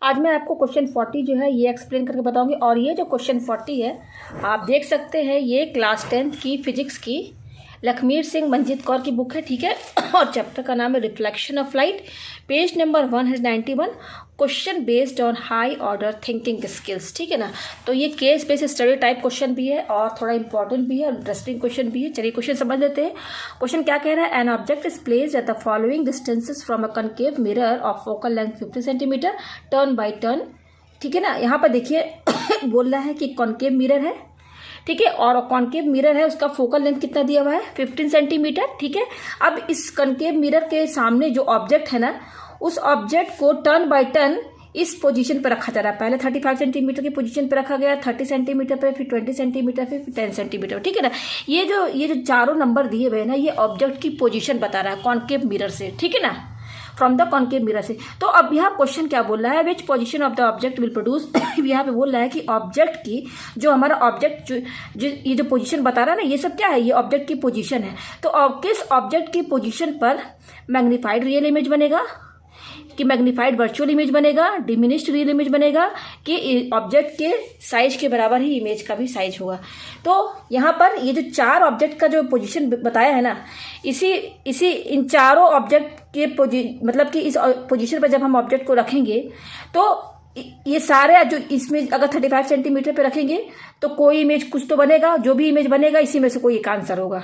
आज मैं आपको क्वेश्चन 40 जो है ये एक्सप्लेन करके बताऊंगी। और ये जो क्वेश्चन 40 है आप देख सकते हैं, ये क्लास 10th की फिजिक्स की लखमीर सिंह मंजीत कौर की बुक है, ठीक है। और चैप्टर का नाम है reflection of light, page number 191, question based on high order thinking skills, ठीक है ना। तो ये case based study type question भी है और थोड़ा इंपॉर्टेंट भी है, इंटरेस्टिंग क्वेश्चन भी है। चलिए क्वेश्चन समझ लेते हैं। क्वेश्चन क्या कह रहा है, an object is placed at the following distances from a concave mirror of focal length 50 centimetre turn by turn, ठीक है ना। यहाँ पर देखिए बोल रहा है कि कॉनकेव मिरर है, ठीक है, और कॉनकेव मिरर है, उसका फोकल लेंथ कितना दिया हुआ है 15 सेंटीमीटर, ठीक है। अब इस कॉनकेव मिरर के सामने जो ऑब्जेक्ट है ना, उस ऑब्जेक्ट को टर्न बाय टर्न इस पोजीशन पर रखा जा रहा है। पहले 35 सेंटीमीटर की पोजीशन पर रखा गया, 30 सेंटीमीटर पे, फिर 20 सेंटीमीटर पे, फिर 10 सेंटीमीटर, ठीक है ना। ये जो चारों नंबर दिए हुए हैं ना, ये ऑब्जेक्ट की पोजीशन बता रहा है कॉनकेव मिरर से, ठीक है ना, फ्रॉम द कॉनकेव मिरर से। तो अब यहाँ क्वेश्चन क्या बोल रहा है, which position of the object will produce. यहाँ पे बोल रहा है कि ऑब्जेक्ट की जो हमारा ऑब्जेक्ट ये जो पोजीशन बता रहा है ना, ये सब क्या है, ये ऑब्जेक्ट की पोजीशन है। तो किस ऑब्जेक्ट की पोजीशन पर मैग्नीफाइड रियल इमेज बनेगा, कि मैग्नीफाइड वर्चुअल इमेज बनेगा, डिमिनिश्ड रियल इमेज बनेगा, कि ऑब्जेक्ट के साइज के बराबर ही इमेज का भी साइज होगा। तो यहाँ पर ये जो चार ऑब्जेक्ट का जो पोजीशन बताया है ना, इसी इन चारों ऑब्जेक्ट के मतलब कि इस पोजीशन पर जब हम ऑब्जेक्ट को रखेंगे तो ये सारे जो इसमें अगर 35 सेंटीमीटर पे रखेंगे तो कोई इमेज कुछ तो बनेगा, जो भी इमेज बनेगा इसी में से कोई एक आंसर होगा।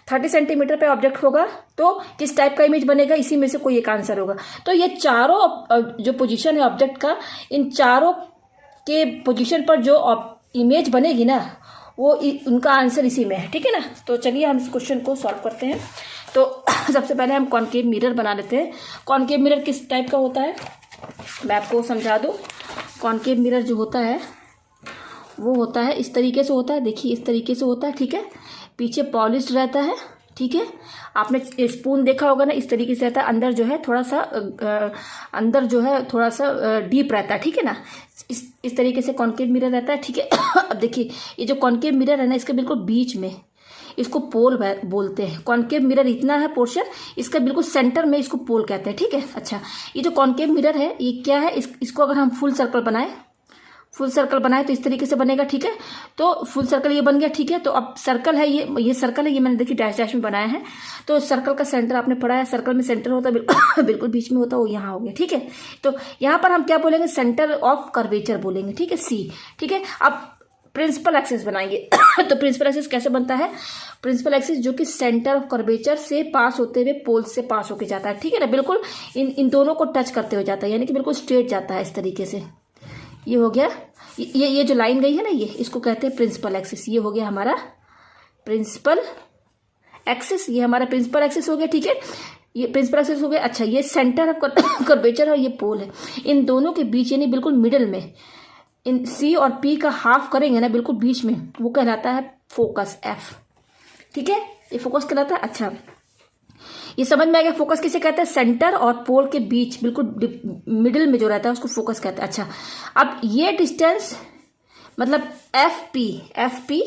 30 सेंटीमीटर पे ऑब्जेक्ट होगा तो किस टाइप का इमेज बनेगा, इसी में से कोई एक आंसर होगा। तो ये चारों जो पोजीशन है ऑब्जेक्ट का, इन चारों के पोजीशन पर जो इमेज बनेगी ना, वो उनका आंसर इसी में है, ठीक है ना। तो चलिए हम इस क्वेश्चन को सॉल्व करते हैं। तो सबसे पहले हम कॉनकेव मिरर बना लेते हैं। कॉनकेव मिरर किस टाइप का होता है मैं आपको समझा दूँ। कॉनकेव मिरर जो होता है वो होता है इस तरीके से होता है, देखिए इस तरीके से होता है, ठीक है। पीछे पॉलिश्ड रहता है, ठीक है। आपने स्पून देखा होगा ना, इस तरीके से रहता है। अंदर जो है थोड़ा सा डीप रहता है, ठीक है ना। इस तरीके से कॉनकेव मिरर रहता है, ठीक है। अब देखिए ये जो कॉनकेव मिरर है ना, इसके बिल्कुल बीच में इसको पोल बोलते हैं। कॉनकेव मिरर इतना है पोर्शन, इसका बिल्कुल सेंटर में इसको पोल कहते हैं, ठीक है। अच्छा, ये जो कॉनकेव मिरर है ये क्या है, इसको अगर हम फुल सर्कल बनाए तो इस तरीके से बनेगा, ठीक है। तो फुल सर्कल ये बन गया, ठीक है। तो अब सर्कल है, ये सर्कल है, ये मैंने देखिए डैश डैश में बनाया है। तो सर्कल का सेंटर आपने पढ़ा है, सर्कल में सेंटर होता है बिल्कुल बीच में होता है, वो यहाँ हो गया, ठीक है। तो यहाँ पर हम क्या बोलेंगे, सेंटर ऑफ कर्वेचर बोलेंगे, ठीक है, सी, ठीक है। अब प्रिंसिपल एक्सिस बनाएंगे। तो प्रिंसिपल एक्सिस कैसे बनता है, प्रिंसिपल एक्सिस जो कि सेंटर ऑफ कर्वेचर से पास होते हुए पोल से पास होके जाता है, ठीक है ना, बिल्कुल इन दोनों को टच करते हुए जाता है, यानी कि बिल्कुल स्ट्रेट जाता है इस तरीके से। ये हो गया, ये जो लाइन गई है ना, ये इसको कहते हैं प्रिंसिपल एक्सिस। ये हो गया हमारा प्रिंसिपल एक्सिस, ये हमारा प्रिंसिपल एक्सिस हो गया, ठीक है। ये प्रिंसिपल एक्सिस हो गया। अच्छा, ये सेंटर ऑफ कर्वेचर और ये पोल है, इन दोनों के बीच यानी बिल्कुल मिडिल में, इन सी और पी का हाफ करेंगे ना बिल्कुल बीच में, वो कहलाता है फोकस एफ, ठीक है। ये फोकस कहलाता है। अच्छा, ये समझ में आ गया फोकस किसे कहते हैं, सेंटर और पोल के बीच बिल्कुल मिडिल में जो रहता है उसको फोकस कहते हैं। अच्छा, अब ये डिस्टेंस मतलब एफ पी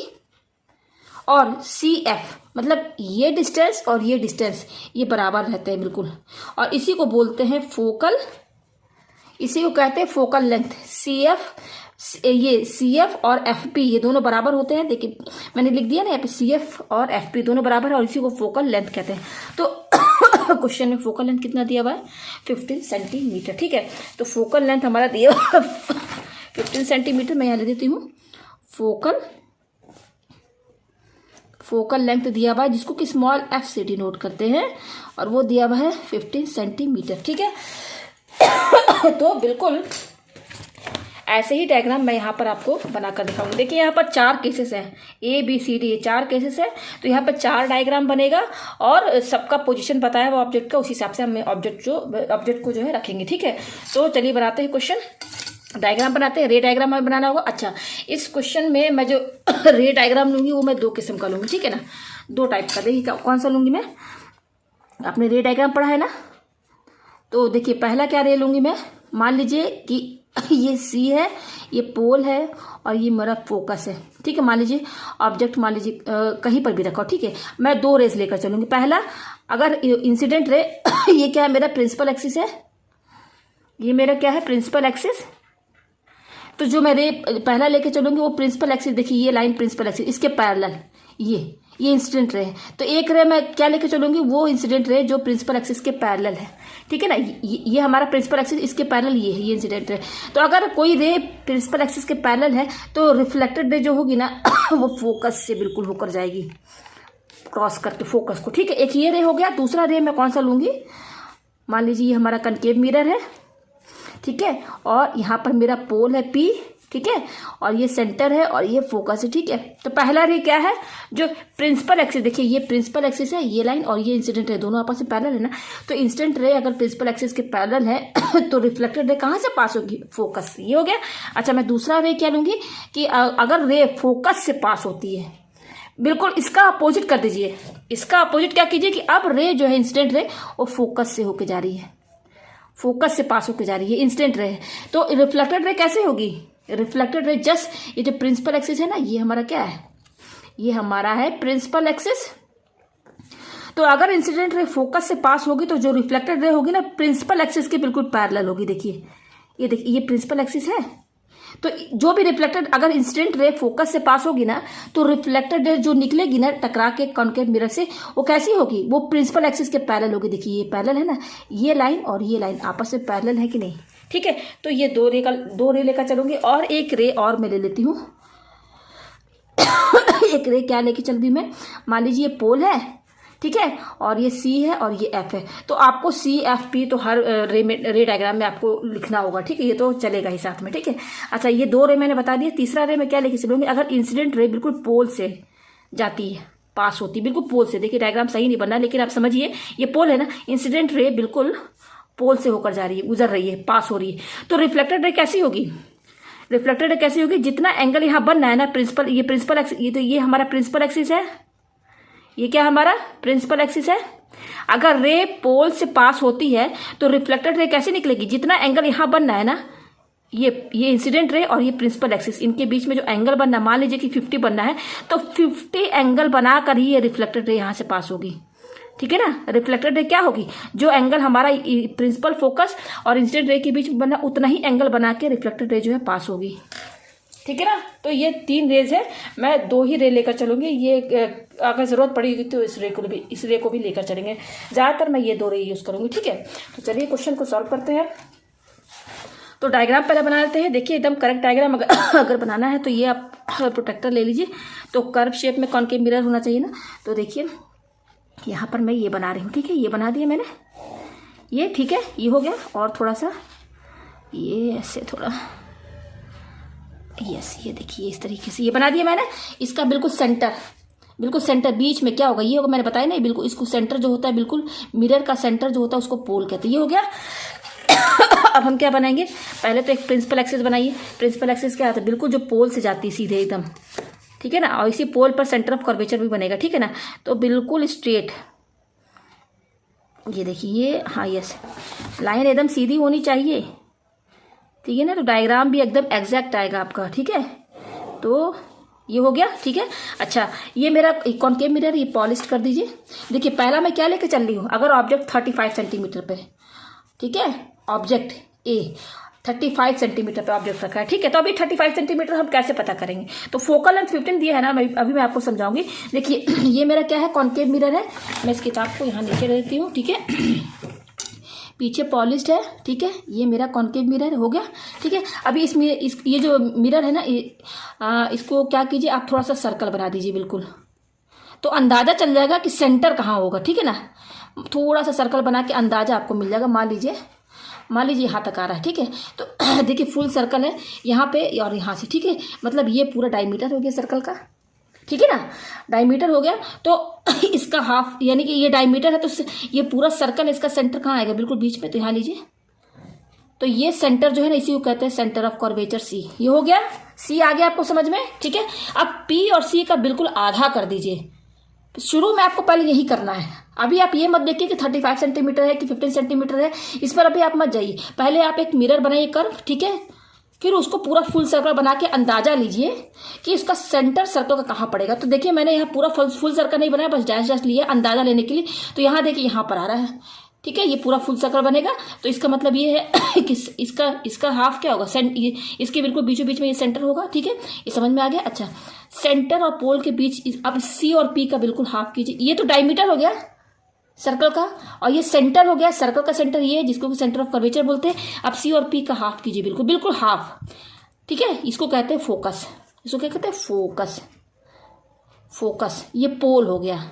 और सी एफ, मतलब ये डिस्टेंस और ये डिस्टेंस ये बराबर रहते हैं बिल्कुल, और इसी को बोलते हैं फोकल, इसी को कहते हैं फोकल लेंथ। सी एफ और एफ पी ये दोनों बराबर होते हैं, देखिए मैंने लिख दिया ना यहाँ पे, सी एफ और एफ पी दोनों बराबर है और इसी को फोकल लेंथ कहते हैं। तो क्वेश्चन में फोकल लेंथ कितना दिया हुआ है 15 सेंटीमीटर, ठीक है। तो फोकल लेंथ हमारा दिया 15 सेंटीमीटर। मैं यहाँ ले देती हूँ फोकल लेंथ दिया हुआ है, जिसको कि स्मॉल एफ से डिनोट करते हैं, और वो दिया हुआ है 15 सेंटीमीटर, ठीक है। तो बिल्कुल ऐसे ही डायग्राम मैं यहाँ पर आपको बनाकर दिखाऊंगी। देखिए यहाँ पर 4 केसेस हैं, ABCD, ये 4 केसेस है। तो यहाँ पर 4 डायग्राम बनेगा और सबका पोजीशन बताया वो ऑब्जेक्ट का, उस हिसाब से हम ऑब्जेक्ट को जो है रखेंगे, ठीक है। तो चलिए बनाते हैं क्वेश्चन, डायग्राम बनाते हैं। रे डायग्राम हमें बनाना होगा। अच्छा, इस क्वेश्चन में मैं जो रे डायग्राम लूंगी वो मैं 2 किस्म का लूंगी, ठीक है ना, 2 टाइप का। देखिए कौन सा लूंगी मैं, आपने रे डायग्राम पढ़ा है ना, तो देखिए पहला क्या रे लूंगी मैं, मान लीजिए कि ये सी है, ये पोल है और ये मेरा फोकस है, ठीक है। मान लीजिए ऑब्जेक्ट, मान लीजिए कहीं पर भी रखो, ठीक है। मैं 2 रेस लेकर चलूंगी। पहला, अगर इंसिडेंट रे ये क्या है, मेरा प्रिंसिपल एक्सिस है, ये मेरा क्या है, प्रिंसिपल एक्सिस। तो जो मैं रे पहला लेके चलूंगी वो प्रिंसिपल एक्सिस, देखिए ये लाइन प्रिंसिपल एक्सिस, इसके पैरेलल ये इंसिडेंट रे है। तो एक रे मैं क्या लेके चलूंगी, वो इंसिडेंट रे जो प्रिंसिपल एक्सिस के पैरेलल है, ठीक है ना। ये हमारा प्रिंसिपल एक्सिस, इसके पैरेलल ये है, ये इंसिडेंट रे। तो अगर कोई रे प्रिंसिपल एक्सिस के पैरेलल है तो रिफ्लेक्टेड रे जो होगी ना वो फोकस से बिल्कुल होकर जाएगी, क्रॉस करके फोकस को, ठीक है। एक ये रे हो गया। दूसरा रे मैं कौन सा लूंगी, मान लीजिए ये हमारा कनकेव मिरर है, ठीक है, और यहाँ पर मेरा पोल है P, ठीक है, और ये सेंटर है और ये फोकस है, ठीक है। तो पहला रे क्या है, जो प्रिंसिपल एक्सिस, देखिए ये प्रिंसिपल एक्सिस है, ये लाइन और ये इंसिडेंट रे, दोनों आपस में पैरेलल है ना। तो इंसिडेंट रे अगर प्रिंसिपल एक्सिस के पैरेलल है तो रिफ्लेक्टेड रे कहाँ से पास होगी, फोकस, ये हो गया। अच्छा, मैं दूसरा रे क्या लूंगी कि अगर रे फोकस से पास होती है, बिल्कुल इसका अपोजिट कर दीजिए। इसका अपोजिट क्या कीजिए कि अब रे जो है इंसिडेंट रे वो फोकस से होके जा रही है, फोकस से पास होके जा रही है, इंसिडेंट रे है। तो रिफ्लेक्टेड रे कैसे होगी, रिफ्लेक्टेड रे जस्ट ये जो प्रिंसिपल एक्सिस है ना, ये हमारा क्या है, ये हमारा है प्रिंसिपल एक्सिस। तो अगर इंसिडेंट रे फोकस से पास होगी तो जो रिफ्लेक्टेड रे होगी ना प्रिंसिपल एक्सिस के बिल्कुल पैरेलल होगी। देखिए ये प्रिंसिपल एक्सिस है। तो जो भी रिफ्लेक्टेड, अगर इंसिडेंट रे फोकस से पास होगी ना तो रिफ्लेक्टेड रे जो निकलेगी ना टकरा के कॉन्केव मिरर से, वो कैसी होगी, वो प्रिंसिपल एक्सिस के पैरेलल होगी। देखिए ये पैरेलल है ना, ये लाइन और ये लाइन आपस में पैरेलल है कि नहीं, ठीक है। तो ये दो रे लेकर चलूंगी। और एक रे और मैं ले लेती हूँ एक रे क्या लेके चल रही मैं, मान लीजिए ये पोल है, ठीक है, और ये C है और ये F है। तो आपको CFP तो हर रे डायग्राम में आपको लिखना होगा, ठीक है, ये तो चलेगा ही साथ में, ठीक है। अच्छा, ये दो रे मैंने बता दिया। तीसरा रे मैं क्या लेके चलूंगी, अगर इंसिडेंट रे बिल्कुल पोल से जाती है, पास होती है बिल्कुल पोल से, देखिए डायग्राम सही नहीं बनना लेकिन आप समझिए, ये पोल है ना, इंसिडेंट रे बिल्कुल पोल से होकर जा रही है, गुजर रही है, पास हो रही है। तो रिफ्लेक्टेड रे कैसी होगी, रिफ्लेक्टेड रे कैसी होगी, जितना एंगल यहाँ बनना है ना, प्रिंसिपल, ये प्रिंसिपल एक्सिस, ये तो ये हमारा प्रिंसिपल एक्सिस है, ये क्या हमारा प्रिंसिपल एक्सिस है। अगर रे पोल से पास होती है तो रिफ्लेक्टेड रे कैसे निकलेगी, जितना एंगल यहाँ बनना है ना, ये इंसिडेंट रे और ये प्रिंसिपल एक्सिस, इनके बीच में जो एंगल बनना है, मान लीजिए कि 50 बनना है तो 50 एंगल बनाकर ही ये रिफ्लेक्टेड रे यहाँ से पास होगी, ठीक है ना। रिफ्लेक्टेड रे क्या होगी, जो एंगल हमारा प्रिंसिपल फोकस और इंसिडेंट रे के बीच में बनना, उतना ही एंगल बना के रिफ्लेक्टेड रे जो है पास होगी, ठीक है ना। तो ये 3 रेज है, मैं 2 ही रे लेकर चलूंगी। ये अगर जरूरत पड़ेगी तो इस रे को भी लेकर चलेंगे। ज़्यादातर मैं ये 2 रे यूज़ करूंगी, ठीक है। तो चलिए क्वेश्चन को सॉल्व करते हैं। तो डायग्राम पहले बना लेते हैं। देखिए एकदम करेक्ट डायग्राम अगर बनाना है तो ये आप प्रोटेक्टर ले लीजिए। तो कर्व शेप में कॉनकेव मिरर होना चाहिए ना। तो देखिए यहाँ पर मैं ये बना रही हूँ, ठीक है, ये बना दिया मैंने, ये ठीक है, ये हो गया। और थोड़ा सा ये ऐसे थोड़ा, यस, ये देखिए इस तरीके से ये बना दिया मैंने। इसका बिल्कुल सेंटर बीच में क्या होगा, ये होगा, मैंने बताया ना, बिल्कुल इसको सेंटर जो होता है, बिल्कुल मिरर का सेंटर जो होता है उसको पोल कहते हैं। ये हो गया। अब हम क्या बनाएंगे, पहले तो एक प्रिंसिपल एक्सिस बनाइए। प्रिंसिपल एक्सिस क्या होता है, बिल्कुल जो पोल से जाती है सीधे एकदम, ठीक है ना। और इसी पोल पर सेंटर ऑफ कर्वेचर भी बनेगा, ठीक है ना। तो बिल्कुल स्ट्रेट, ये देखिए, हाँ यस, लाइन एकदम सीधी होनी चाहिए, ठीक है ना। तो डायग्राम भी एकदम एग्जैक्ट आएगा आपका, ठीक है। तो ये हो गया, ठीक है। अच्छा, ये मेरा कॉनकेव मिरर, ये पॉलिश कर दीजिए। देखिए पहला मैं क्या लेके चल रही हूँ, अगर ऑब्जेक्ट 35 सेंटीमीटर पे, ठीक है, ऑब्जेक्ट ए 35 सेंटीमीटर पे ऑब्जेक्ट रखा है, ठीक है। तो अभी 35 सेंटीमीटर हम कैसे पता करेंगे, तो फोकल लेंथ 15 दिया है ना, अभी मैं आपको समझाऊंगी। देखिए ये मेरा क्या है, कॉनकेव मिरर है। मैं इस किताब को यहाँ नीचे देती हूँ, ठीक है, पीछे पॉलिश्ड है, ठीक है। ये मेरा कॉनकेव मिरर हो गया, ठीक है। अभी ये जो मिरर है ना, इसको क्या कीजिए, आप थोड़ा सा सर्कल बना दीजिए बिल्कुल, तो अंदाजा चल जाएगा कि सेंटर कहाँ होगा, ठीक है ना। थोड़ा सा सर्कल बना के अंदाजा आपको मिल जाएगा। मान लीजिए यहाँ तक आ रहा है, ठीक है। तो देखिए फुल सर्कल है यहाँ पे और यहाँ से, ठीक है। मतलब ये पूरा डायमीटर हो गया सर्कल का, ठीक है ना, डायमीटर हो गया। तो इसका हाफ, यानी कि ये डायमीटर है, तो ये पूरा सर्कल, इसका सेंटर कहाँ आएगा, बिल्कुल बीच में। तो यहाँ लीजिए, तो ये सेंटर जो है ना, इसी को कहते हैं सेंटर ऑफ कर्वेचर सी। ये हो गया, सी आ गया आपको समझ में, ठीक है। अब पी और सी का बिल्कुल आधा कर दीजिए। शुरू में आपको पहले यही करना है। अभी आप ये मत देखिए कि 35 सेंटीमीटर है कि 15 सेंटीमीटर है, इस पर अभी आप मत जाइए। पहले आप एक मिरर बनाइए कर्व, ठीक है, फिर उसको पूरा फुल सर्कल बना के अंदाजा लीजिए कि इसका सेंटर सर्कल का कहाँ पड़ेगा। तो देखिए मैंने यहाँ पूरा फुल सर्कल नहीं बनाया, बस डैश डैश लिया अंदाजा लेने के लिए। तो यहाँ देखिए यहाँ पर आ रहा है, ठीक है, ये पूरा फुल सर्कल बनेगा। तो इसका मतलब ये है कि इसका हाफ क्या होगा, इसके बिल्कुल बीचों बीच में ये सेंटर होगा। ठीक है, ये समझ में आ गया। अच्छा, सेंटर और पोल के बीच अब सी और पी का बिल्कुल हाफ कीजिए। ये तो डायमीटर हो गया सर्कल का, और ये सेंटर हो गया, सर्कल का सेंटर ये है जिसको सेंटर ऑफ कर्वेचर बोलते हैं। अब सी और पी का हाफ कीजिए, बिल्कुल बिल्कुल हाफ। ठीक है, इसको कहते हैं फोकस। इसको क्या कहते हैं, फोकस। फोकस ये पोल हो गया,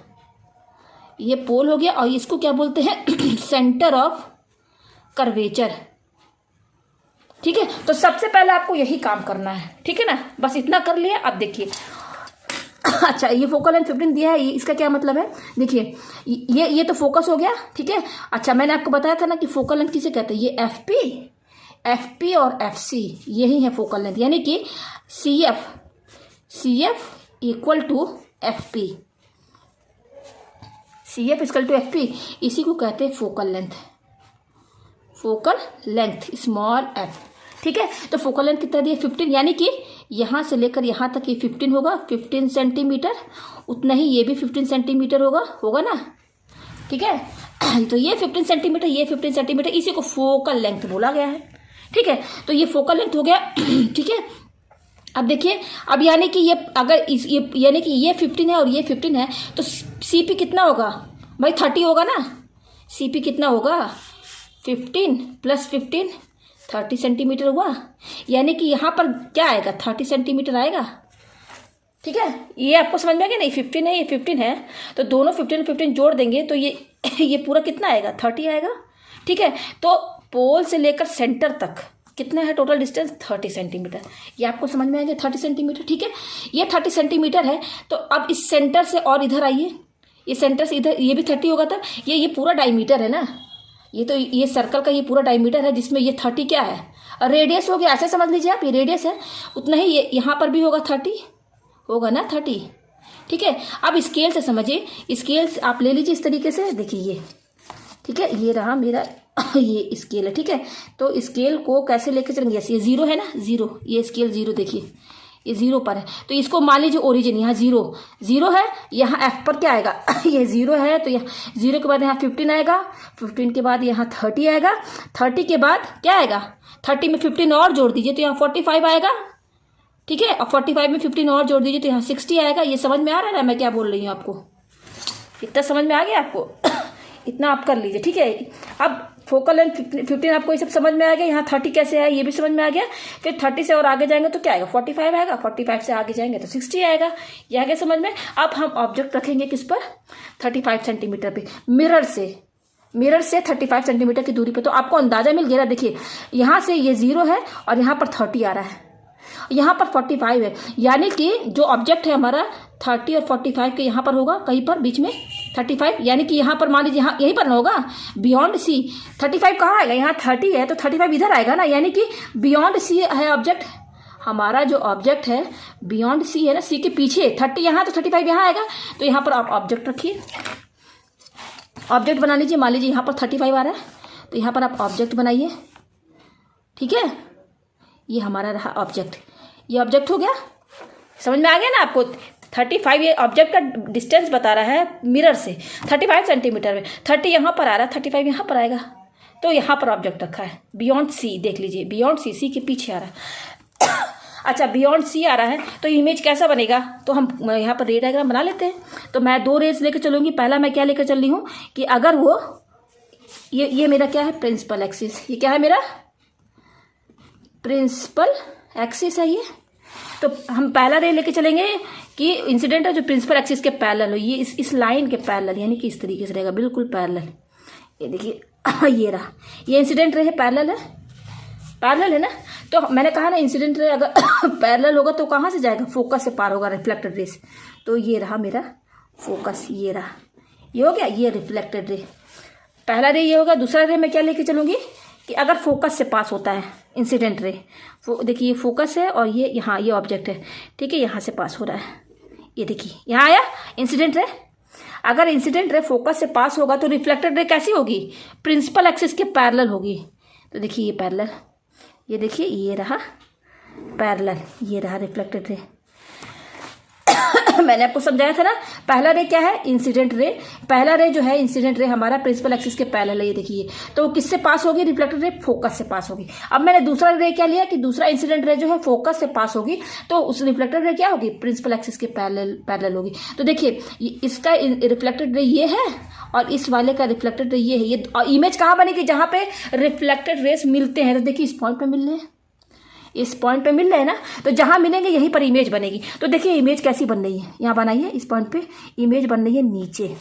ये पोल हो गया। और इसको क्या बोलते हैं, सेंटर ऑफ कर्वेचर। ठीक है, तो सबसे पहले आपको यही काम करना है। ठीक है ना, बस इतना कर लिया। अब देखिए अच्छा, ये फोकल लेंथ 15 दिया है, इसका क्या मतलब है, देखिए ये तो फोकस हो गया। ठीक है, अच्छा मैंने आपको बताया था ना कि फोकल लेंथ किसे कहते हैं, ये एफ पी और एफ सी यही है फोकल लेंथ, यानी कि C F equal to F P, C F equal to F P, इसी को कहते हैं focal length. Focal length small F. ठीक है, तो फोकल लेंथ कितना दिया, 15, यानी कि यहाँ से लेकर यहाँ तक ये 15 होगा, 15 सेंटीमीटर। उतना ही ये भी 15 सेंटीमीटर होगा ना। ठीक है, तो ये 15 सेंटीमीटर, ये 15 सेंटीमीटर, इसी को फोकल लेंथ बोला गया है। ठीक है, तो ये फोकल लेंथ हो गया। ठीक है, अब देखिए, अब यानी कि ये अगर यानी कि ये 15 है और ये 15 है, तो सी पी कितना होगा भाई, 30 होगा ना। सी पी कितना होगा, 15 प्लस 15 30 सेंटीमीटर हुआ, यानी कि यहाँ पर क्या आएगा, 30 सेंटीमीटर आएगा। ठीक है, ये आपको समझ में आ गया नहीं, 15 है, ये 15 है, तो दोनों 15 जोड़ देंगे तो ये पूरा कितना आएगा, 30 आएगा। ठीक है, तो पोल से लेकर सेंटर तक कितना है टोटल डिस्टेंस, 30 सेंटीमीटर। ये आपको समझ में आ गया, 30 सेंटीमीटर। ठीक है, ये 30 सेंटीमीटर है। तो अब इस सेंटर से और इधर आइए, ये सेंटर से इधर, ये भी 30 होगा तब। ये पूरा डायमीटर है ना, ये सर्कल का ये पूरा डायमीटर है, जिसमें ये 30 क्या है, रेडियस हो गया, ऐसे समझ लीजिए आप, ये रेडियस है। उतना ही ये यहाँ पर भी होगा, 30 होगा ना, 30। ठीक है, अब स्केल से समझिए, स्केल आप ले लीजिए इस तरीके से, देखिए ये। ठीक है, ये रहा मेरा ये स्केल है। ठीक है, तो स्केल को कैसे लेके चलेंगे, ये 0 है ना, 0, ये स्केल 0, देखिए ये 0 पर है, तो इसको मान लीजिए ओरिजिन, यहाँ 0 है, यहाँ एफ पर क्या आएगा ये 0 है, तो यहाँ 0 के बाद यहाँ 15 आएगा, 15 के बाद यहाँ 30 आएगा, 30 के बाद क्या आएगा, 30 में 15 और जोड़ दीजिए तो यहाँ 45 आएगा। ठीक है, और 45 में 15 और जोड़ दीजिए तो यहाँ 60 आएगा। ये समझ में आ रहा है ना मैं क्या बोल रही हूँ आपको, इतना समझ में आ गया आपको इतना आप कर लीजिए। ठीक है, अब फोकल लेंथ 15 आपको ये सब समझ में आ गया, यहाँ 30 कैसे है ये भी समझ में आ गया। फिर 30 से और आगे जाएंगे तो क्या आएगा, 45 आएगा, 45 से आगे जाएंगे तो 60 आएगा। ये आगे समझ में। अब हम ऑब्जेक्ट रखेंगे किस पर, 35 सेंटीमीटर पे, मिरर से 35 सेंटीमीटर की दूरी पे। तो आपको अंदाजा मिल गया, देखिए यहाँ से ये 0 है और यहाँ पर 30 आ रहा है, यहाँ पर 45 है, यानी कि जो ऑब्जेक्ट है हमारा 30 और 45 के यहाँ पर होगा, कहीं पर बीच में 35, यानी कि यहाँ पर मान लीजिए यहाँ यहीं पर ना होगा, बियॉन्ड सी। 35 कहाँ आएगा, यहाँ 30 है तो 35 इधर आएगा ना, यानी कि बियॉन्ड सी है ऑब्जेक्ट। हमारा जो ऑब्जेक्ट है बियॉन्ड सी है ना, सी के पीछे 30 यहाँ, तो 35 यहाँ आएगा। तो यहाँ पर आप ऑब्जेक्ट रखिए, ऑब्जेक्ट बना लीजिए। मान लीजिए यहाँ पर 35 आ रहा है, तो यहाँ पर आप ऑब्जेक्ट बनाइए। ठीक है, ये हमारा रहा ऑब्जेक्ट, ये ऑब्जेक्ट हो गया, समझ में आ गया ना आपको। 35 ये ऑब्जेक्ट का डिस्टेंस बता रहा है मिरर से, 35 सेंटीमीटर में, 30 यहाँ पर आ रहा है, 35 यहाँ पर आएगा, तो यहाँ पर ऑब्जेक्ट रखा है बियॉन्ड सी। देख लीजिए बियॉन्ड सी के पीछे आ रहा है अच्छा, बियॉन्ड सी आ रहा है तो इमेज कैसा बनेगा, तो हम यहाँ पर रे डायग्राम बना लेते हैं। तो मैं 2 रेस लेकर चलूँगी। पहला मैं क्या लेकर चल रही हूँ कि अगर वो ये मेरा क्या है, प्रिंसिपल एक्सिस, ये क्या है मेरा प्रिंसिपल एक्सिस है ये। तो हम पहला रे लेके चलेंगे कि इंसिडेंट है जो प्रिंसिपल एक्सिस के पैरेलल हो, ये इस लाइन के पैरेलल, यानी कि इस तरीके से रहेगा बिल्कुल पैरेलल। ये देखिए ये रहा, ये इंसिडेंट रे है, पैरेलल है ना। तो मैंने कहा ना इंसिडेंट रे अगर पैरेलल होगा तो कहाँ से जाएगा, फोकस से पार होगा, रिफ्लेक्टेड रेस। तो ये रहा मेरा फोकस, ये रहा, ये हो गया, ये रिफ्लेक्टेड रे। पहला रे ये होगा। दूसरा रे मैं क्या लेके चलूँगी कि अगर फोकस से पास होता है इंसिडेंट रे, देखिए ये फोकस है और ये यहाँ ये ऑब्जेक्ट है, ठीक है, यहाँ से पास हो रहा है, ये देखिए यहाँ आया इंसिडेंट रे। अगर इंसिडेंट रे फोकस से पास होगा तो रिफ्लेक्टेड रे कैसी होगी, प्रिंसिपल एक्सिस के पैरेलल होगी। तो देखिए ये पैरेलल, ये देखिए ये रहा पैरेलल, ये रहा रिफ्लेक्टेड रे मैंने आपको समझाया था ना, पहला रे क्या है, इंसिडेंट रे। पहला रे जो है इंसिडेंट रे हमारा प्रिंसिपल एक्सिस के पैरेलल है, ये देखिए। तो किससे पास होगी, रिफ्लेक्टेड रे फोकस से पास होगी। अब मैंने दूसरा रे क्या लिया कि दूसरा इंसिडेंट रे जो है फोकस से पास होगी, तो उस रिफ्लेक्टेड रे क्या होगी, प्रिंसिपल एक्सिस के पैरेलल होगी। तो देखिए इसका रिफ्लेक्टेड रे ये है और इस वाले का रिफ्लेक्टेड रे ये है। ये इमेज कहाँ बनेगी, जहाँ पे रिफ्लेक्टेड रेस मिलते हैं। तो देखिए इस पॉइंट पे मिल रहे हैं, इस पॉइंट पे मिल रहे हैं ना, तो जहां मिलेंगे यहीं पर इमेज बनेगी। तो देखिए इमेज कैसी बन रही है, यहाँ बनाइए, इस पॉइंट पे इमेज बन रही है नीचे,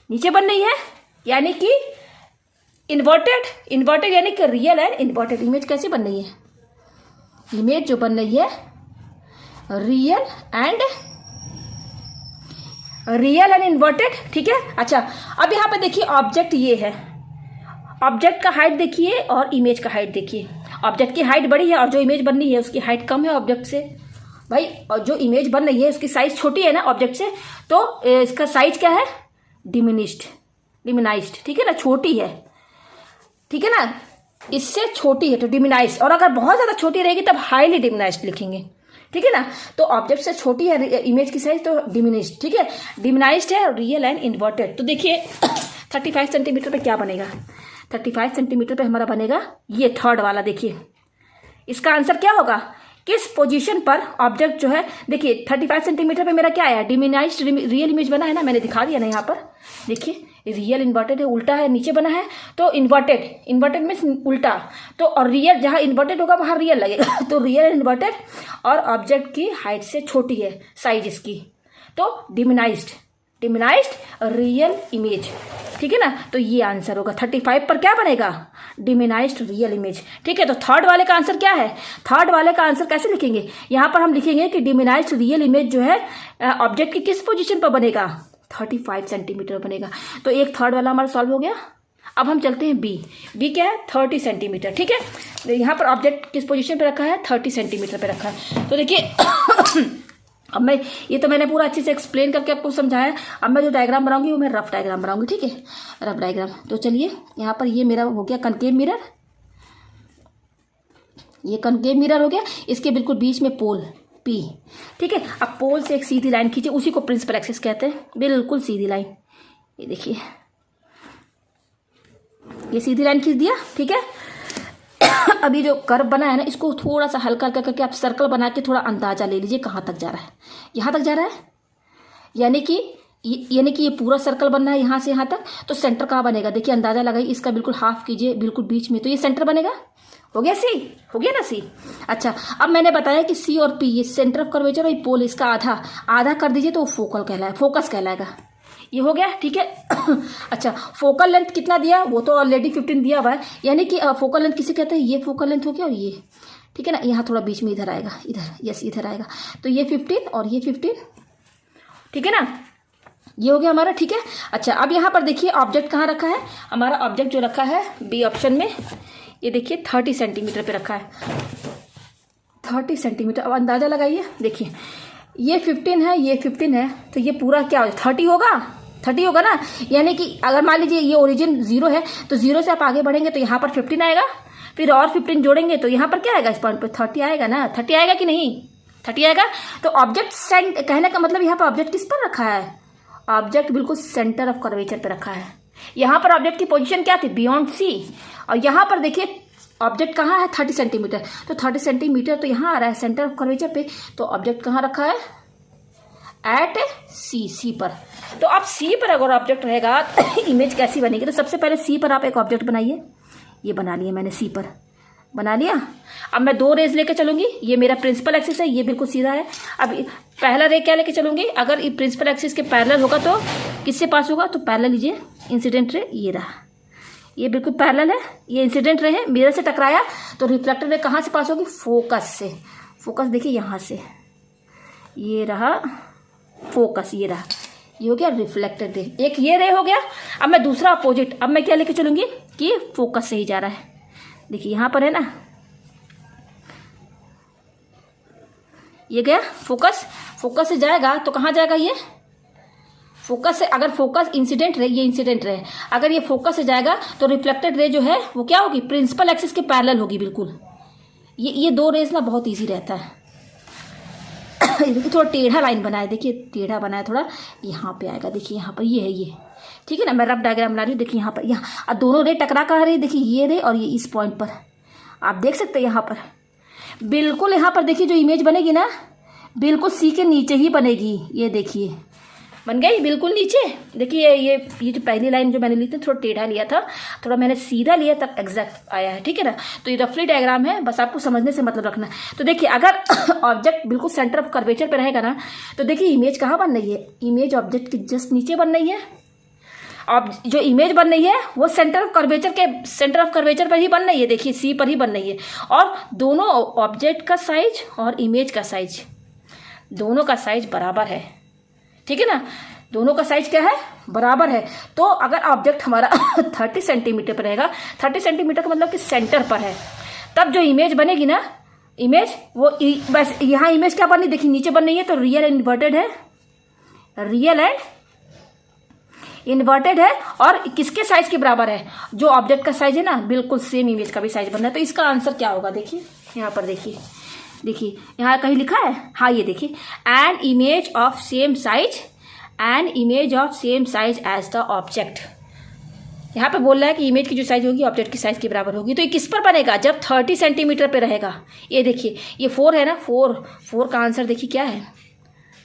नीचे बन रही है, यानी कि इन्वर्टेड यानी कि रियल एंड इन्वर्टेड। इमेज कैसी बन रही है, इमेज जो बन रही है रियल एंड इन्वर्टेड, ठीक है। अच्छा अब यहाँ पे देखिए ऑब्जेक्ट ये है, ऑब्जेक्ट का हाइट देखिए और इमेज का हाइट देखिए। ऑब्जेक्ट की हाइट बड़ी है और जो इमेज बन रही है उसकी हाइट कम है ऑब्जेक्ट से भाई, और जो इमेज बन रही है उसकी साइज छोटी है ना ऑब्जेक्ट से, तो इसका साइज क्या है, डिमिनाइज्ड, ठीक है ना, छोटी है, ठीक है ना, इससे छोटी है तो डिमिनाइज्ड। और अगर बहुत ज्यादा छोटी रहेगी तब हाईली डिमिनाइज्ड लिखेंगे, ठीक है ना। तो ऑब्जेक्ट से छोटी है इमेज की साइज तो डिमिनिश्ड, ठीक है, डिमिनाइज्ड है, रियल एंड इन्वर्टेड। तो देखिए 35 सेंटीमीटर पे क्या बनेगा, 35 सेंटीमीटर पे हमारा बनेगा ये थर्ड वाला। देखिए इसका आंसर क्या होगा, किस पोजीशन पर ऑब्जेक्ट जो है, देखिए 35 सेंटीमीटर पे मेरा क्या आया, डिमिनाइज्ड रियल इमेज बना है ना, मैंने दिखा दिया ना यहाँ पर। देखिए रियल इन्वर्टेड है, उल्टा है, नीचे बना है, तो इन्वर्टेड मीन्स उल्टा, तो और रियल जहाँ इन्वर्टेड होगा वहाँ रियल लगेगा। तो रियल इन्वर्टेड और ऑब्जेक्ट की हाइट से छोटी है साइज इसकी, तो डिमिनाइज्ड रियल इमेज, ठीक है ना। तो ये आंसर होगा 35 पर क्या बनेगा, डिमिनाइज्ड रियल इमेज, ठीक है। तो थर्ड वाले का आंसर क्या है, थर्ड वाले का आंसर कैसे लिखेंगे, यहाँ पर हम लिखेंगे कि डिमिनाइज्ड रियल इमेज जो है ऑब्जेक्ट की किस पोजीशन पर बनेगा, 35 सेंटीमीटर बनेगा। तो एक थर्ड वाला हमारा सॉल्व हो गया। अब हम चलते हैं बी क्या है, 30 सेंटीमीटर, ठीक है। यहाँ पर ऑब्जेक्ट किस पोजीशन पे रखा है, 30 सेंटीमीटर पे रखा है। तो देखिए अब मैं ये तो मैंने पूरा अच्छे से एक्सप्लेन करके आपको समझाया। अब मैं जो डायग्राम बनाऊंगी वो मैं रफ डायग्राम बनाऊंगी, ठीक है, रफ डायग्राम। तो चलिए यहाँ पर ये मेरा हो गया कनकेव मिरर, ये कनकेव मिरर हो गया, इसके बिल्कुल बीच में पोल P, ठीक है। अब पोल से एक सीधी लाइन खींचे, उसी को प्रिंसिपल एक्सिस कहते हैं, बिल्कुल सीधी लाइन। ये देखिए ये सीधी लाइन खींच दिया, ठीक है। अभी जो कर्व बना है ना, इसको थोड़ा सा हल्का हल्का करके आप सर्कल बना के थोड़ा अंदाजा ले लीजिए कहाँ तक जा रहा है, यहाँ तक जा रहा है, यानी कि ये पूरा सर्कल बनना है यहाँ से यहाँ तक। तो सेंटर कहाँ बनेगा, देखिए अंदाजा लगाइए, इसका बिल्कुल हाफ कीजिए, बिल्कुल बीच में, तो ये सेंटर बनेगा। हो गया सी, हो गया ना सी। अच्छा अब मैंने बताया कि सी और पी ये सेंटर ऑफ कर्वेचर और ये पोल, इसका आधा कर दीजिए तो फोकस कहलाएगा। ये हो गया, ठीक है। अच्छा फोकल लेंथ कितना दिया, वो तो ऑलरेडी 15 दिया हुआ है, यानी कि फोकल लेंथ किसे कहते हैं, ये फोकल लेंथ हो गया और ये, ठीक है ना। यहाँ थोड़ा बीच में इधर आएगा, इधर, यस इधर आएगा, तो ये 15 और ये 15, ठीक है ना, ये हो गया हमारा, ठीक है। अच्छा अब यहाँ पर देखिए ऑब्जेक्ट कहाँ रखा है, हमारा ऑब्जेक्ट जो रखा है बी ऑप्शन में, ये देखिए 30 सेंटीमीटर पे रखा है, 30 सेंटीमीटर। अब अंदाजा लगाइए, देखिए ये 15 है, ये 15 है, तो ये पूरा क्या हो, 30 होगा ना। यानी कि अगर मान लीजिए ये ओरिजिन 0 है, तो 0 से आप आगे बढ़ेंगे तो यहाँ पर 15 आएगा, फिर और 15 जोड़ेंगे तो यहाँ पर क्या आएगा, इस पॉइंट पर 30 आएगा ना, 30 आएगा कि नहीं, 30 आएगा। तो ऑब्जेक्ट कहने का मतलब यहाँ पर ऑब्जेक्ट किस पर रखा है, ऑब्जेक्ट बिल्कुल सेंटर ऑफ कर्वेचर पे रखा है। यहाँ पर ऑब्जेक्ट की पोजीशन क्या थी, बियॉन्ड सी, और यहाँ पर देखिए ऑब्जेक्ट कहाँ है, 30 सेंटीमीटर, तो 30 सेंटीमीटर तो यहाँ आ रहा है सेंटर ऑफ कर्वेचर पे। तो ऑब्जेक्ट कहाँ रखा है, एट सी पर। तो अब सी पर अगर ऑब्जेक्ट रहेगा तो इमेज कैसी बनेगी, तो सबसे पहले सी पर आप एक ऑब्जेक्ट बनाइए, ये बना लिया मैंने, सी पर बना लिया। अब मैं 2 रेज लेके चलूंगी, ये मेरा प्रिंसिपल एक्सिस है, ये बिल्कुल सीधा है। अब पहला रे क्या लेके चलूंगी, अगर ये प्रिंसिपल एक्सिस के पैरेलल होगा तो किससे पास होगा, तो पैरेलल लीजिए, इंसिडेंट रे ये रहा, ये बिल्कुल पैरेलल है, ये इंसिडेंट रे है, मिरर से टकराया तो रिफ्लेक्टेड रे कहाँ से पास होगी, फोकस से। फोकस देखिए यहाँ से, ये रहा फोकस, ये रहा, ये हो गया रिफ्लेक्टेड रे, एक ये रे हो गया। अब मैं दूसरा अपोजिट, अब मैं क्या लेके चलूंगी कि फोकस से ही जा रहा है, देखिए यहाँ पर है ना, ये गया फोकस से जाएगा तो कहाँ जाएगा, ये फोकस से, अगर फोकस इंसिडेंट रे, ये इंसिडेंट रे, अगर ये फोकस से जाएगा तो रिफ्लेक्टेड रे जो है वो क्या होगी, प्रिंसिपल एक्सिस के पैरेलल होगी बिल्कुल। ये 2 रेज ना बहुत इजी रहता है। देखिए थोड़ा टेढ़ा लाइन बनाया, देखिए टेढ़ा बनाया थोड़ा, यहाँ पे आएगा, देखिए यहाँ पर ये है ये, ठीक है ना। मैं रफ डायग्राम बना रही हूँ, देखिए यहाँ पर, यहाँ और दोनों रे टकरा कर रही है, देखिए ये रे और ये इस पॉइंट पर आप देख सकते हैं। यहाँ पर बिल्कुल, यहाँ पर देखिए जो इमेज बनेगी ना बिल्कुल सी के नीचे ही बनेगी, ये देखिए बन गई बिल्कुल नीचे। देखिए ये जो पहली लाइन जो मैंने ली थी थोड़ा टेढ़ा लिया था, थोड़ा मैंने सीधा लिया तब एग्जैक्ट आया है, ठीक है ना। तो ये रफली डायग्राम है, बस आपको समझने से मतलब रखना है। तो देखिए अगर ऑब्जेक्ट बिल्कुल सेंटर ऑफ कर्वेचर पे रहेगा ना, तो देखिए इमेज कहाँ बन रही है, इमेज ऑब्जेक्ट के जस्ट नीचे बन रही है। अब जो इमेज बन रही है वो सेंटर ऑफ कर्वेचर पर ही बन रही है, देखिए सी पर ही बन रही है। और दोनों ऑब्जेक्ट का साइज और इमेज का साइज, दोनों का साइज बराबर है, ठीक है ना। दोनों का साइज क्या है, बराबर है। तो अगर ऑब्जेक्ट हमारा 30 सेंटीमीटर पर रहेगा, 30 सेंटीमीटर का मतलब कि सेंटर पर है, तब जो इमेज बनेगी ना, इमेज वो बस यहाँ इमेज क्या बन रही, देखिए नीचे बन रही है, तो रियल एंड इन्वर्टेड है, रियल एंड इन्वर्टेड है। और किसके साइज के बराबर है, जो ऑब्जेक्ट का साइज है ना, बिल्कुल सेम इमेज का भी साइज बनना है। तो इसका आंसर क्या होगा, देखिए यहाँ पर देखिए यहाँ कहीं लिखा है, हाँ ये देखिए, an image of same size as the object. यहाँ पे बोल रहा है कि इमेज की जो साइज होगी ऑब्जेक्ट की साइज के बराबर होगी। तो ये किस पर बनेगा, जब 30 सेंटीमीटर पे रहेगा। ये देखिए ये 4 है ना, 4 का आंसर देखिए क्या है,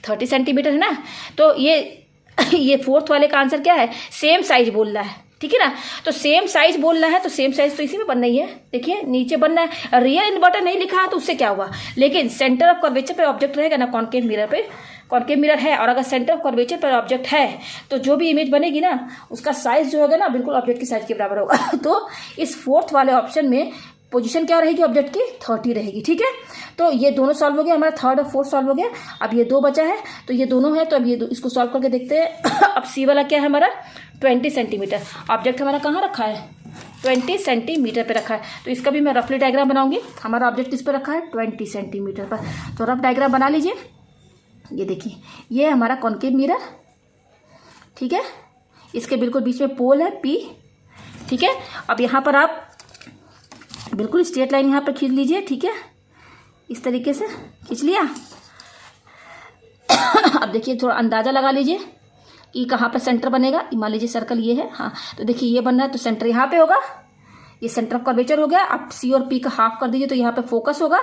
30 सेंटीमीटर है ना। तो ये 4th वाले का आंसर क्या है, सेम साइज बोल रहा है, ठीक है ना। तो सेम साइज बोल रहा है, तो सेम साइज तो इसी में बनना ही है, देखिए नीचे बनना है। रियल इन्वर्टर नहीं लिखा है तो उससे क्या हुआ, लेकिन सेंटर ऑफ कर्वेचर पे ऑब्जेक्ट रहेगा ना, कॉन्केव मिरर पे, कॉन्केव मिरर है, और अगर सेंटर ऑफ कर्वेचर पर ऑब्जेक्ट है तो जो भी इमेज बनेगी ना उसका साइज जो होगा ना बिल्कुल ऑब्जेक्ट की साइज के बराबर होगा। तो इस 4th वाले ऑप्शन में पोजीशन क्या रहेगी ऑब्जेक्ट की, 30 रहेगी, ठीक है। तो ये दोनों सॉल्व हो गया, हमारा 3rd और 4th सॉल्व हो गया। अब ये 2 बचा है, तो ये दोनों है, तो अब ये इसको सॉल्व करके देखते हैं। अब सी वाला क्या है हमारा, 20 सेंटीमीटर। ऑब्जेक्ट हमारा कहाँ रखा है, 20 सेंटीमीटर पे रखा है। तो इसका भी मैं रफली डायग्राम बनाऊंगी। हमारा ऑब्जेक्ट इस पर रखा है 20 सेंटीमीटर पर, तो रफ डायग्राम बना लीजिए। ये देखिए ये हमारा कॉन्केव मिरर, ठीक है, इसके बिल्कुल बीच में पोल है P, ठीक है। अब यहाँ पर आप बिल्कुल स्ट्रेट लाइन यहाँ पर खींच लीजिए, ठीक है, इस तरीके से खींच लिया। अब देखिए थोड़ा अंदाज़ा लगा लीजिए कि कहाँ पर सेंटर बनेगा। मान लीजिए सर्कल ये है, हाँ, तो देखिए ये बन रहा है, तो सेंटर यहाँ पे होगा, ये सेंटर ऑफ कर्वेचर हो गया। अब सी और पी का हाफ कर दीजिए, तो यहाँ पे फोकस होगा।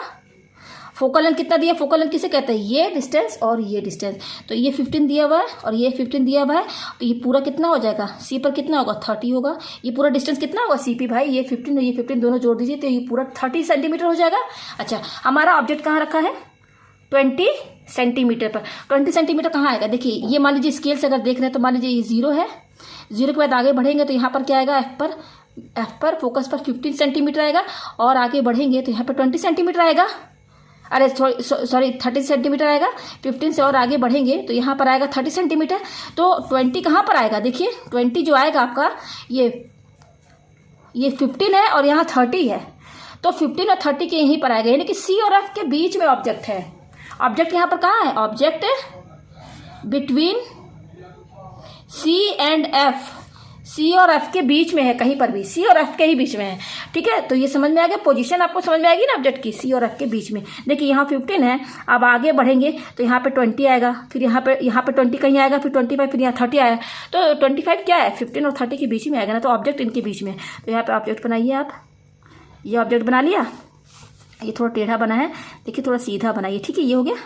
फोकल लेंथ कितना दिया, फोकल लेंथ किसे कहते हैं, ये डिस्टेंस और ये डिस्टेंस। तो ये 15 दिया हुआ है और ये 15 दिया हुआ है, तो ये पूरा कितना हो जाएगा, सी पर कितना होगा, 30 होगा। ये पूरा डिस्टेंस कितना होगा सी पी, भाई ये 15 और ये 15 दोनों जोड़ दीजिए, तो ये पूरा 30 सेंटीमीटर हो जाएगा। अच्छा, हमारा ऑब्जेक्ट कहाँ रखा है, 20 सेंटीमीटर पर। 20 सेंटीमीटर कहाँ आएगा, देखिए ये मान लीजिए स्केल से अगर देख रहे हैं तो मान लीजिए ये 0 है, 0 के बाद आगे बढ़ेंगे तो यहाँ पर क्या आएगा, एफ पर फोकस पर 15 सेंटीमीटर आएगा, और आगे बढ़ेंगे तो यहाँ पर 20 सेंटीमीटर आएगा, अरे सॉरी 30 सेंटीमीटर आएगा। 15 से और आगे बढ़ेंगे तो यहाँ पर आएगा 30 सेंटीमीटर। तो 20 कहाँ पर आएगा, देखिए 20 जो आएगा आपका, ये 15 है और यहाँ 30 है, तो 15 और 30 के यहीं पर आएगा, यानी कि सी और एफ के बीच में ऑब्जेक्ट है। ऑब्जेक्ट यहाँ पर कहाँ है, object between C and F, C और एफ के बीच में है, कहीं पर भी सी और एफ के ही बीच में है, ठीक है। तो ये समझ में आ गया, पोजीशन आपको समझ में आएगी ना ऑब्जेक्ट की, सी और एफ के बीच में। देखिए यहाँ 15 है, अब आगे बढ़ेंगे तो यहाँ पे 20 आएगा, फिर यहाँ पे 20 कहीं आएगा, फिर 25, फिर यहाँ 30 आएगा। तो 25 क्या है, 15 और 30 के बीच में आएगा ना, तो ऑब्जेक्ट इनके बीच में। तो यहाँ पे ऑब्जेक्ट बनाइए आप, ये ऑब्जेक्ट बना लिया, ये थोड़ा टेढ़ा बना है, देखिए थोड़ा सीधा बनाइए, ठीक है, ये हो गया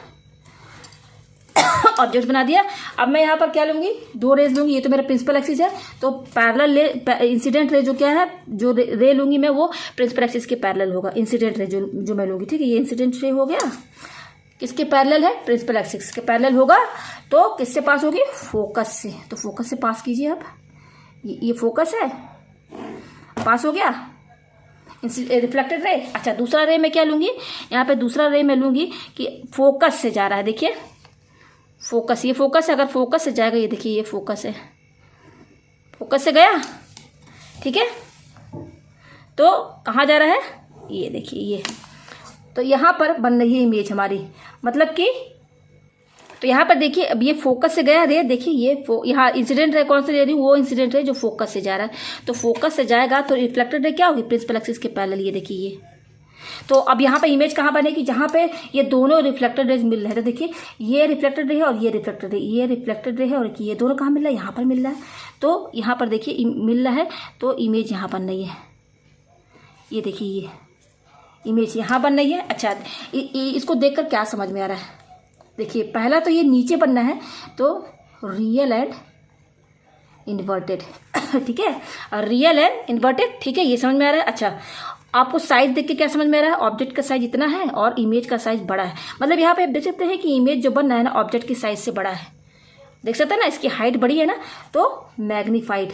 ऑब्जेक्ट बना दिया। अब मैं यहाँ पर क्या लूँगी, 2 रेज लूँगी, ये तो मेरा प्रिंसिपल एक्सिस है, तो पैरेलल रे, इंसिडेंट रे जो क्या है, जो रे लूँगी मैं वो प्रिंसिपल एक्सिस के पैरेलल होगा, इंसिडेंट रे जो मैं लूँगी, ठीक है। ये इंसिडेंट रे हो गया, किसके पैरेलल है, प्रिंसिपल एक्सिस के पैरेलल होगा, तो किससे पास होगी, फोकस से। तो फोकस से पास कीजिए आप, ये फोकस है, पास हो गया रिफ्लेक्टेड रे। अच्छा, दूसरा रे मैं क्या लूँगी, यहाँ पे दूसरा रे मैं लूँगी कि फोकस से जा रहा है, देखिए फोकस, ये फोकस है, अगर फोकस से जाएगा, ये देखिए ये फोकस है, फोकस से गया, ठीक है। तो कहाँ जा रहा है, ये देखिए ये, तो यहाँ पर बन रही है इमेज हमारी, मतलब कि, तो यहाँ पर देखिए अब ये फोकस से गया रे, देखिए ये यहाँ इंसिडेंट रे कौन से ले रही हूँ, वो इंसिडेंट रे जो फोकस से जा रहा है। तो फोकस से जाएगा तो रिफ्लेक्टेड रे क्या होगी, प्रिंसिपल एक्सिस के पैरेलल, ये देखिए ये तो अब यहाँ पे इमेज कहाँ बनेगी, जहाँ पे ये दोनों रिफ्लेक्टेड रेज मिल रहे हैं। तो देखिए ये रिफ्लेक्टेड रे है और ये रिफ्लेक्टेड रे, ये रिफ्लेक्टेड रे है और ये दोनों कहाँ मिल रहा है, यहाँ पर मिल रहा है। तो यहाँ पर देखिए मिल रहा है, तो इमेज यहाँ बन रही है। ये देखिए ये इमेज यहाँ बन रही है। अच्छा इसको देखकर क्या समझ में आ रहा है, देखिए पहला तो ये नीचे बनना है, तो रियल एंड इन्वर्टेड ठीक है, रियल एंड इन्वर्टेड, ठीक है, ये समझ में आ रहा है। अच्छा आपको साइज देख के क्या समझ में आ रहा है, ऑब्जेक्ट का साइज इतना है और इमेज का साइज बड़ा है। मतलब यहाँ पे आप देख सकते हैं कि इमेज जो बन रहा है ना ऑब्जेक्ट की साइज से बड़ा है, देख सकते हैं ना, इसकी हाइट बड़ी है ना, तो मैग्नीफाइड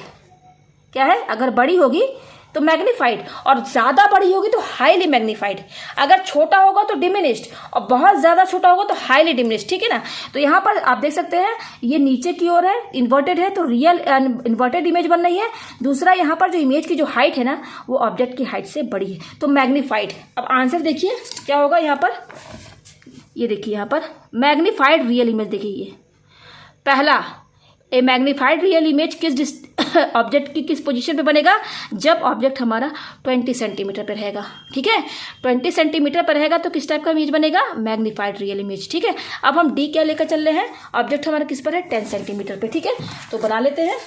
क्या है, अगर बड़ी होगी तो मैग्नीफाइड और ज़्यादा बड़ी होगी तो हाईली मैग्नीफाइड, अगर छोटा होगा तो डिमिनिश्ड और बहुत ज़्यादा छोटा होगा तो हाईली डिमिनिश्ड, ठीक है ना। तो यहाँ पर आप देख सकते हैं ये नीचे की ओर है, इन्वर्टेड है, तो रियल इन्वर्टेड इमेज बन रही है। दूसरा यहाँ पर जो इमेज की जो हाइट है ना वो ऑब्जेक्ट की हाइट से बड़ी है, तो मैग्नीफाइड। अब आंसर देखिए क्या होगा यहाँ पर, ये देखिए यहाँ पर मैग्नीफाइड रियल इमेज, देखिए ये पहला ए मैग्नीफाइड रियल इमेज किस ऑब्जेक्ट की किस पोजीशन पे बनेगा, जब ऑब्जेक्ट हमारा 20 सेंटीमीटर पर रहेगा, ठीक है, 20 सेंटीमीटर पर रहेगा तो किस टाइप का इमेज बनेगा, मैग्नीफाइड रियल इमेज, ठीक है। अब हम डी क्या लेकर चल रहे हैं, ऑब्जेक्ट हमारा किस पर है, 10 सेंटीमीटर पे, ठीक है, तो बना लेते हैं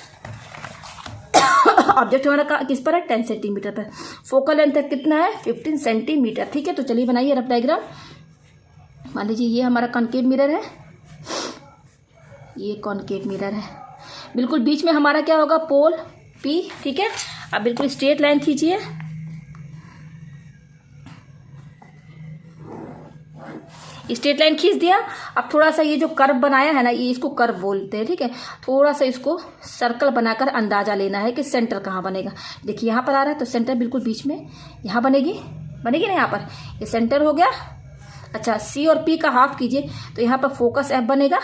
ऑब्जेक्ट हमारा किस पर है, 10 सेंटीमीटर पर, फोकल लेंथ कितना है, 15 सेंटीमीटर, ठीक है। तो चलिए बनाइए रफ डायग्राम। मान लीजिए ये हमारा कॉनकेव मिरर है, ये कॉनकेव मिरर है, बिल्कुल बीच में हमारा क्या होगा, पोल पी, ठीक है। अब बिल्कुल स्ट्रेट लाइन खींचिए, स्ट्रेट लाइन खींच दिया। अब थोड़ा सा ये जो कर्व बनाया है ना, ये इसको कर्व बोलते हैं, ठीक है। थोड़ा सा इसको सर्कल बनाकर अंदाजा लेना है कि सेंटर कहाँ बनेगा। देखिए यहाँ पर आ रहा है तो सेंटर बिल्कुल बीच में यहाँ बनेगी ना, यहाँ पर ये सेंटर हो गया। अच्छा सी और पी का हाफ कीजिए तो यहाँ पर फोकस एफ बनेगा,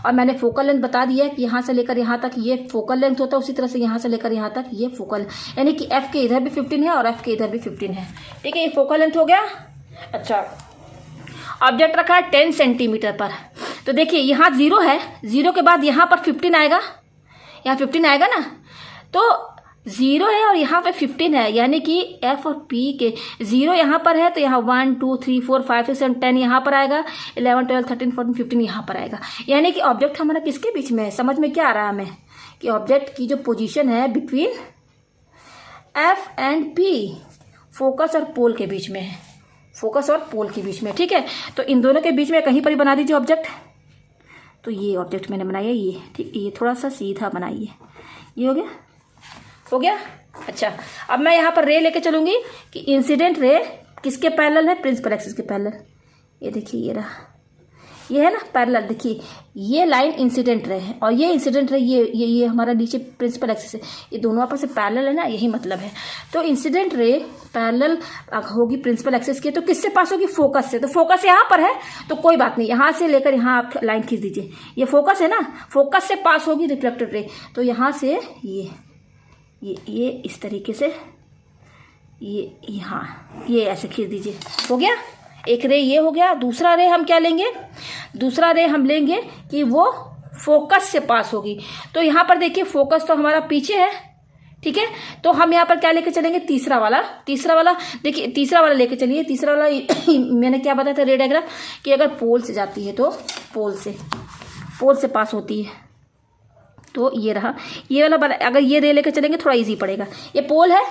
और मैंने फोकल लेंथ बता दिया है कि यहाँ से लेकर यहाँ तक ये फोकल लेंथ होता है, उसी तरह से यहाँ से लेकर यहाँ तक ये फोकल, यानी कि एफ के इधर भी 15 है और एफ के इधर भी 15 है, ठीक है, ये फोकल लेंथ हो गया। अच्छा ऑब्जेक्ट रखा है 10 सेंटीमीटर पर, तो देखिए यहाँ 0 है, 0 के बाद यहाँ पर 15 आएगा, यहाँ 15 आएगा ना, तो 0 है और यहाँ पे 15 है, यानी कि एफ और पी के 0 यहाँ पर है तो यहाँ 1 2 3 4 5 6 7 10 यहाँ पर आएगा, 11 12 13 14 15 यहाँ पर आएगा, यानी कि ऑब्जेक्ट हमारा किसके बीच में है, समझ में क्या आ रहा है हमें, कि ऑब्जेक्ट की जो पोजीशन है between F and P, focus और पोल के बीच में है, फोकस और पोल के बीच में, ठीक है। तो इन दोनों के बीच में कहीं पर ही बना दीजिए ऑब्जेक्ट, तो ये ऑब्जेक्ट मैंने बनाया ये, ठीक, ये थोड़ा सा सीधा बनाइए, ये हो गया। अच्छा अब मैं यहाँ पर रे लेके चलूंगी कि इंसिडेंट रे किसके पैरेलल है, प्रिंसिपल एक्सिस के पैरेलल। ये देखिए ये रहा, ये है ना पैरेलल, देखिए ये लाइन इंसिडेंट रे है और ये इंसिडेंट रे ये हमारा नीचे प्रिंसिपल एक्सिस है, ये दोनों आपस में पैरेलल है ना, यही मतलब है। तो इंसिडेंट रे पैरेलल होगी प्रिंसिपल एक्सिस के, तो किससे पास होगी, फोकस से। तो फोकस यहाँ पर है तो कोई बात नहीं, यहाँ से लेकर यहाँ आप लाइन खींच दीजिए, ये फोकस है ना, फोकस से पास होगी रिफ्लेक्टेड रे, तो यहाँ से ये इस तरीके से ये यहाँ ये ऐसे खींच दीजिए, हो गया। एक रे ये हो गया। दूसरा रे हम क्या लेंगे, दूसरा रे हम लेंगे कि वो फोकस से पास होगी, तो यहाँ पर देखिए फोकस तो हमारा पीछे है, ठीक है, तो हम यहाँ पर क्या लेके चलेंगे, तीसरा वाला देखिए तीसरा वाला लेके चलिए। तीसरा वाला मैंने क्या बताया था रे डायग्राम, कि अगर पोल से जाती है तो पोल से पास होती है, तो ये रहा ये वाला बना। अगर ये रे लेकर चलेंगे थोड़ा इजी पड़ेगा, ये पोल है,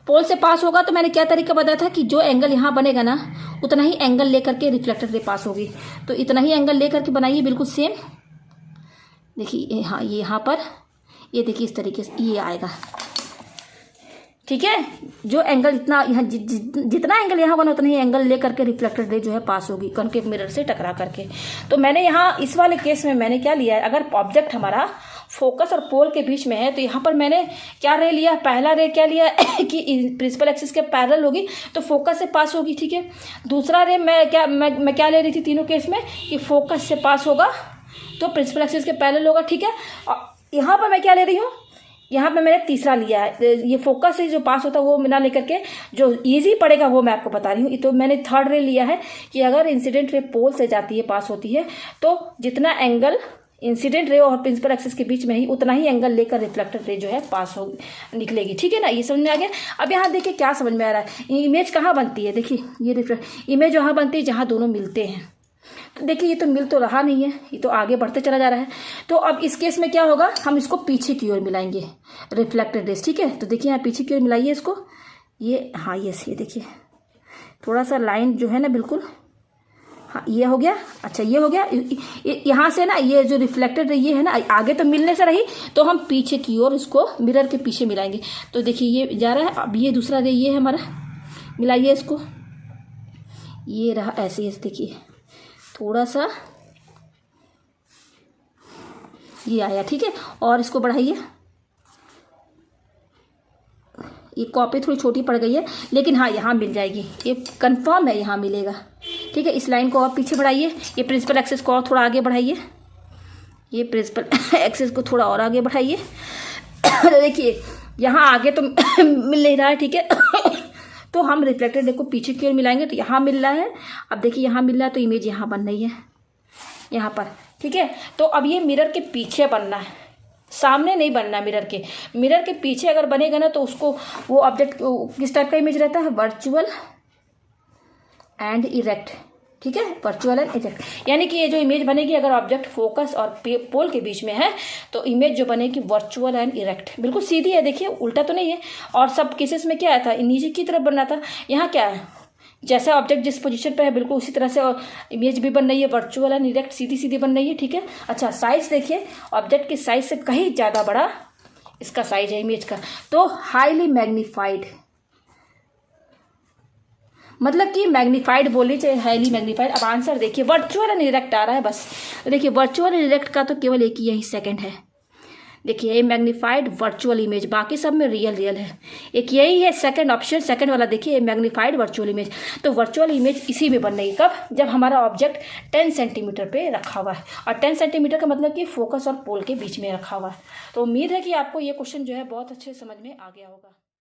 पोल से पास होगा, तो मैंने क्या तरीका बताया था कि जो एंगल यहाँ बनेगा ना उतना ही एंगल लेकर के रिफ्लेक्टेड रे पास होगी, तो इतना ही एंगल लेकर के बनाइए बिल्कुल सेम। देखिए हाँ ये यहाँ पर ये देखिए इस तरीके से ये आएगा, ठीक है। जो एंगल इतना यहाँ जितना एंगल यहाँ बना उतना ही एंगल लेकर के रिफ्लेक्टेड रे जो है पास होगी कॉनकेव मिरर से टकरा करके। तो मैंने यहाँ इस वाले केस में मैंने क्या लिया है, अगर ऑब्जेक्ट हमारा फोकस और पोल के बीच में है तो यहाँ पर मैंने क्या रे लिया, पहला रे क्या लिया कि प्रिंसिपल एक्सिस के पैरेलल होगी तो फोकस से पास होगी, ठीक है। दूसरा रे मैं क्या ले रही थी तीनों केस में कि फोकस से पास होगा तो प्रिंसिपल एक्सिस के पैरेलल होगा, ठीक है। और यहाँ पर मैं क्या ले रही हूँ, यहाँ पे मैंने तीसरा लिया है, ये फोकस से जो पास होता है वो ना लेकर के जो इजी पड़ेगा वो मैं आपको बता रही हूँ। तो मैंने थर्ड रे लिया है कि अगर इंसिडेंट रे पोल से जाती है पास होती है तो जितना एंगल इंसिडेंट रे और प्रिंसिपल एक्सिस के बीच में ही उतना ही एंगल लेकर रिफ्लेक्टेड रे जो है पास हो निकलेगी। ठीक है ना, ये समझ में आ गया। अब यहाँ देखिए क्या समझ में आ रहा है, इमेज कहाँ बनती है, देखिए ये इमेज वहाँ बनती है जहाँ दोनों मिलते हैं। तो देखिए ये तो मिल तो रहा नहीं है, ये तो आगे बढ़ते चला जा रहा है। तो अब इस केस में क्या होगा, हम इसको पीछे की ओर मिलाएंगे रिफ्लेक्टेड रेस। ठीक है, तो देखिए यहाँ पीछे की ओर मिलाइए इसको, ये हाँ ये देखिए थोड़ा सा लाइन जो है ना बिल्कुल, हाँ ये हो गया। अच्छा ये हो गया, यहाँ से ना ये जो रिफ्लेक्टेड ये है ना आगे तो मिलने से रही, तो हम पीछे की ओर इसको मिरर के पीछे मिलाएंगे। तो देखिए ये जा रहा है, अब ये दूसरा रे ये है हमारा, मिलाइए इसको, ये रहा ऐसे, देखिए थोड़ा सा ये आया। ठीक है, और इसको बढ़ाइए, ये कॉपी थोड़ी छोटी पड़ गई है लेकिन हाँ यहाँ मिल जाएगी, ये कंफर्म है यहाँ मिलेगा। ठीक है, इस लाइन को और पीछे बढ़ाइए, ये प्रिंसिपल एक्सिस को और थोड़ा आगे बढ़ाइए, ये प्रिंसिपल एक्सिस को थोड़ा और आगे बढ़ाइए। तो देखिए यहाँ आगे तो मिल नहीं रहा है। ठीक है, तो हम रिफ्लेक्टेड रे को पीछे की ओर मिलाएंगे तो यहाँ मिल रहा है। अब देखिए यहाँ मिल रहा है तो इमेज यहाँ बन रही है यहाँ पर। ठीक है, तो अब ये मिरर के पीछे बनना है, सामने नहीं बनना। मिरर के पीछे अगर बनेगा ना तो उसको वो ऑब्जेक्ट किस टाइप का इमेज रहता है, वर्चुअल एंड इरेक्ट। ठीक है, वर्चुअल एंड इरेक्ट, यानी कि ये जो इमेज बनेगी अगर ऑब्जेक्ट फोकस और पोल के बीच में है तो इमेज जो बनेगी वर्चुअल एंड इरेक्ट, बिल्कुल सीधी है। देखिए उल्टा तो नहीं है। और सब केसेस में क्या आया था, नीचे की तरफ बनना था, यहाँ क्या है, जैसा ऑब्जेक्ट जिस पोजीशन पे है बिल्कुल उसी तरह से इमेज भी बन रही है, वर्चुअल एंड इरेक्ट सीधी सीधी बन रही है। ठीक है, अच्छा साइज देखिए, ऑब्जेक्ट की साइज से कहीं ज़्यादा बड़ा इसका साइज है इमेज का, तो हाईली मैग्नीफाइड, मतलब कि मैग्नीफाइड बोली चाहे हाईली मैग्नीफाइड। अब आंसर देखिए वर्चुअल एंड इरेक्ट आ रहा है बस। देखिए वर्चुअल एंड इरेक्ट का तो केवल एक ही यही सेकंड है। देखिए ये मैग्नीफाइड वर्चुअल इमेज, बाकी सब में रियल है। एक यही है सेकंड ऑप्शन, सेकंड वाला देखिए मैग्नीफाइड वर्चुअल इमेज। तो वर्चुअल इमेज इसी में बन रही है, कब, जब हमारा ऑब्जेक्ट 10 सेंटीमीटर पे रखा हुआ है। और 10 सेंटीमीटर का मतलब कि फोकस और पोल के बीच में रखा हुआ है। तो उम्मीद है कि आपको ये क्वेश्चन जो है बहुत अच्छे समझ में आ गया होगा।